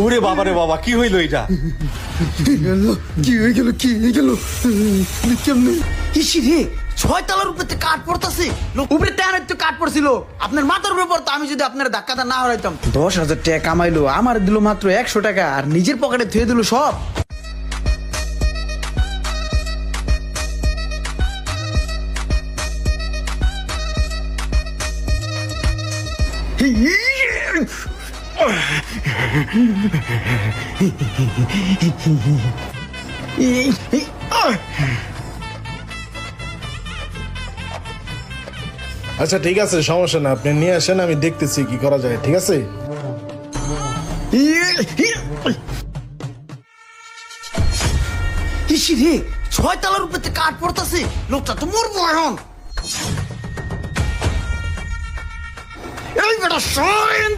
ওরে বাবা রে বাবা, কি হইলো এটা? কি হয়ে গেল কেমনে? ইসি রে, 6 তলার উপরে কাঠ পড়তাছে। উপরে টায়ারের তো কাঠ পড়ছিল, আপনার মাথার উপরে পড়তো। আমি যদি আপনার ধাক্কাটা না হরাইতাম। 10,000 টাকা কামাইলো, আমার দিল মাত্র 100 টাকা, আর নিজের পকেটে থুয়ে দিল সব। আচ্ছা ঠিক আছে, সমস্যা না, আপনি নিয়ে আসেন, আমি দেখতেছি কি করা যায়। ঠিক আছে, ইসি রে, 6 তলার উপরে কাঠ পড়তাছে। লোকটা তো মরবো এখন। এই বেটা সরেন।